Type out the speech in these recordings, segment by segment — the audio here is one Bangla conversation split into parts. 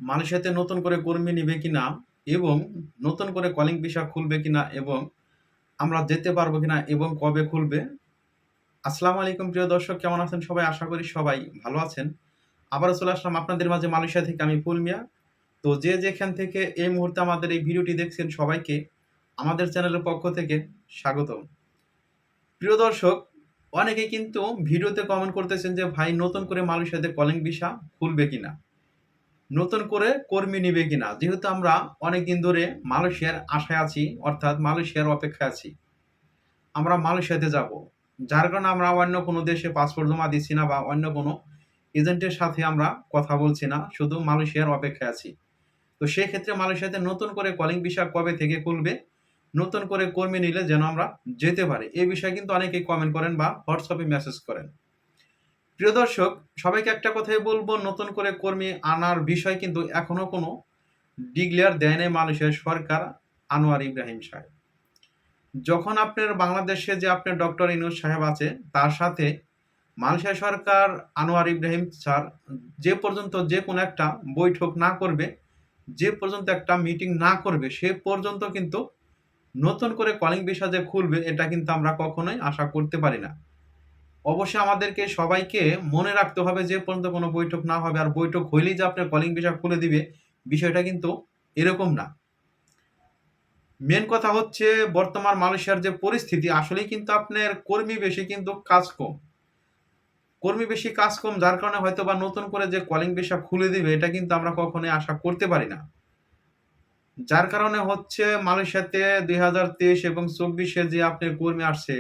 মালয়েশিয়াতে নতুন করে কর্মী নিবে কিনা এবং নতুন করে কলিং ভিসা খুলবে কিনা এবং আমরা যেতে পারবো কিনা এবং কবে খুলবে। আসসালামু আলাইকুম প্রিয় দর্শক, কেমন আছেন সবাই? আশা করি সবাই ভালো আছেন। আবারও চলে আসলাম আপনাদের মাঝে মালয়েশিয়া থেকে, আমি ফুল মিয়া। তো যে যেখান থেকে এই মুহূর্তে আমাদের এই ভিডিওটি দেখছেন সবাইকে আমাদের চ্যানেলের পক্ষ থেকে স্বাগতম। প্রিয় দর্শক, অনেকেই কিন্তু ভিডিওতে কমেন্ট করতেছেন যে ভাই নতুন করে মালয়েশিয়াতে কলিং ভিসা খুলবে কিনা, নতুন করে কর্মী নিবে কিনা। যেহেতু আমরা অনেকদিন ধরে মালয়েশিয়ার আশায় আছি, অর্থাৎ মালয়েশিয়ার অপেক্ষায় আছি, আমরা মালয়েশিয়াতে যাব। যার কারণে আমরা অন্য কোনো দেশে পাসপোর্ট জমা দিচ্ছি না বা অন্য কোনো এজেন্টের সাথে আমরা কথা বলছি না, শুধু মালয়েশিয়ার অপেক্ষায় আছি। তো সেক্ষেত্রে মালয়েশিয়াতে নতুন করে কলিং ভিসা কবে থেকে খুলবে, নতুন করে কর্মী নিলে যেন আমরা যেতে পারি, এই বিষয়ে কিন্তু অনেকেই কমেন্ট করেন বা হোয়াটসঅ্যাপে মেসেজ করেন। প্রিয় দর্শক, সবাইকে একটা কথাই বলবো, নতুন করে কর্মী আনার বিষয় কিন্তু এখনো কোনো ডিক্লেয়ার দেয় নাই মালয়েশিয়ার সরকার, আনোয়ার ইব্রাহিম সাহেব। যখন আপনার বাংলাদেশে যে আপনার ডক্টর ইউনূস সাহেব আছে, তার সাথে মালয়েশিয়া সরকার আনোয়ার ইব্রাহিম স্যার যে পর্যন্ত যে কোনো একটা বৈঠক না করবে, যে পর্যন্ত একটা মিটিং না করবে, সে পর্যন্ত কিন্তু নতুন করে কলিং ভিসা যে খুলবে এটা কিন্তু আমরা কখনোই আশা করতে পারি না। অবশ্যই আমাদেরকে সবাইকে মনে রাখতে হবে, যে পর্যন্ত কোনো বৈঠক না হবে আর বৈঠক হইলেই যে আপনার কলিং ভিসা খুলে দিবে, বিষয়টা কিন্তু এরকম না। মেন কথা হচ্ছে বর্তমান মালয়েশিয়ার যে পরিস্থিতি, আসলেই কিন্তু আপনার কর্মী বেশি কিন্তু কাজ কম। কর্মী বেশি কাজ কম, যার কারণে হয়তো বা নতুন করে যে কলিং ভিসা খুলে দিবে এটা কিন্তু আমরা কখনোই আশা করতে পারি না। যার কারণে হচ্ছে মালয়েশিয়াতে ২০২৩ এবং ২৪-এ যে আপনার কর্মী আসছে,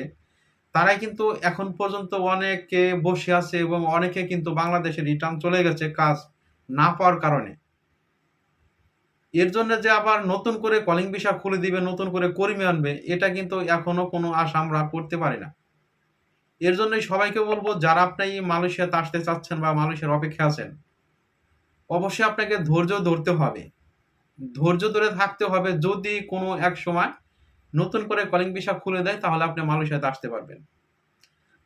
তারাই কিন্তু এখন পর্যন্ত অনেকে বসে আছে এবং অনেকে কিন্তু বাংলাদেশে রিটার্ন চলে গেছে কাজ না পাওয়ার কারণে। এর জন্য যে আবার নতুন করে কলিং ভিসা খুলে দিবে, নতুন করে কর্মী আনবে, এটা কিন্তু এখনো কোনো আশা আমরা করতে পারি না। এর জন্যই সবাইকে বলবো, যারা আপনি মালয়েশিয়াতে আসতে চাচ্ছেন বা মালয়েশিয়ার অপেক্ষায় আছেন, অবশ্যই আপনাকে ধৈর্য ধরতে হবে। ধৈর্য ধরে থাকতে হবে। যদি কোনো এক সময় নতুন করে কলিং ভিসা খুলে দেয়, তাহলে আপনি মালয়েশিয়াতে আসতে পারবেন।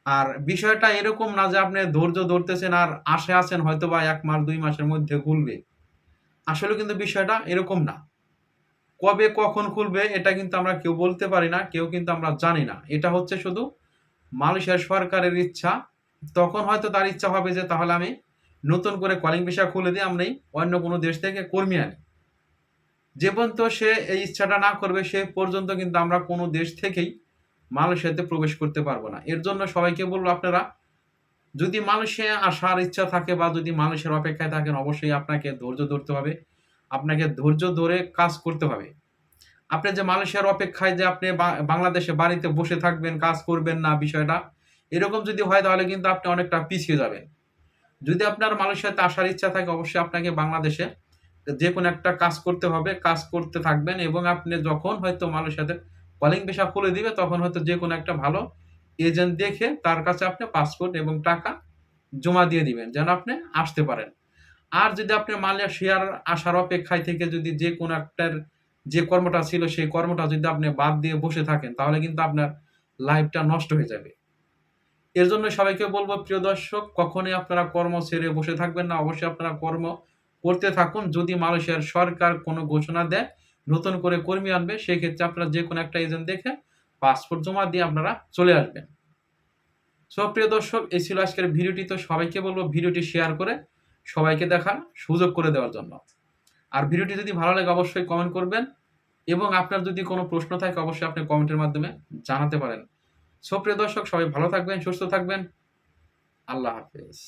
আর বিষয়টা এরকম না যে আপনি ধৈর্য ধরতেছেন আর আশায় আছেন হয়তোবা ১ মাস ২ মাসের মধ্যে খুলবে। আসলে কিন্তু বিষয়টা এরকম না। কবে কখন খুলবে এটা কিন্তু আমরা কেউ বলতে পারি না, কেউ কিন্তু আমরা জানি না। এটা হচ্ছে শুধু মালয়েশিয়ার সরকারের ইচ্ছা। তখন হয়তো তার ইচ্ছা হবে যে তাহলে আমি নতুন করে কলিং ভিসা খুলে দিয়ে আমি অন্য কোনো দেশ থেকে কর্মী আনি। যে পর্যন্ত সে এই ইচ্ছাটা না করবে, সে পর্যন্ত কিন্তু আমরা কোনো দেশ থেকেই মালয়েশিয়াতে প্রবেশ করতে পারবো না। এর জন্য সবাইকে বলব, আপনারা যদি মালয়েশিয়া আসার ইচ্ছা থাকে বা যদি মালয়েশিয়ার অপেক্ষায় থাকেন, অবশ্যই আপনাকে ধৈর্য ধরতে হবে। আপনাকে ধৈর্য ধরে কাজ করতে হবে। আপনি যে মালয়েশিয়ার অপেক্ষায় যে আপনি বাংলাদেশে বাড়িতে বসে থাকবেন, কাজ করবেন না, বিষয়টা এরকম যদি হয় তাহলে কিন্তু আপনি অনেকটা পিছিয়ে যাবেন। যদি আপনার মালয়েশিয়াতে আসার ইচ্ছা থাকে, অবশ্যই আপনাকে বাংলাদেশে যেকোনো একটা কাজ করতে হবে। কাজ করতে থাকবেন এবং আপনি যখন হয়তো মালয়েশিয়াতে কলিং ভিসা খুলে দিবে, তখন হয়তো যেকোনো একটা ভালো এজেন্ট দেখে তার কাছে আপনি পাসপোর্ট এবং টাকা জমা দিয়ে দিবেন, যেন আপনি আসতে পারেন। আর যদি আপনি মালয়েশিয়ার আসার অপেক্ষায় থেকে যদি যেকোনো একটার যে কর্মটা ছিল, সেই কর্মটা যদি আপনি বাদ দিয়ে বসে থাকেন, তাহলে কিন্তু আপনার লাইফটা নষ্ট হয়ে যাবে। এর জন্য সবাইকে বলব, প্রিয় দর্শক, কখনোই আপনারা কর্ম ছেড়ে বসে থাকবেন না। অবশ্যই আপনারা কর্ম করতে থাকুন। যদি মালয়েশিয়ার সরকার কোনো ঘোষণা দেয়, নতুন করে কর্মী আনবে, সেক্ষেত্রে আপনারা যেকোনো একটা এজেন্ট দেখে পাসপোর্ট জমা দিয়ে আপনারা চলে আসবেন। সো প্রিয় দর্শক, এই ছিল আজকের ভিডিওটি। তো সবাইকে বলব ভিডিওটি শেয়ার করে সবাইকে দেখার সুযোগ করে দেওয়ার জন্য। আর ভিডিওটি যদি ভালো লাগে অবশ্যই কমেন্ট করবেন এবং আপনার যদি কোনো প্রশ্ন থাকে অবশ্যই আপনি কমেন্টের মাধ্যমে জানাতে পারেন। সো প্রিয় দর্শক, সবাই ভালো থাকবেন, সুস্থ থাকবেন। আল্লাহ হাফেজ।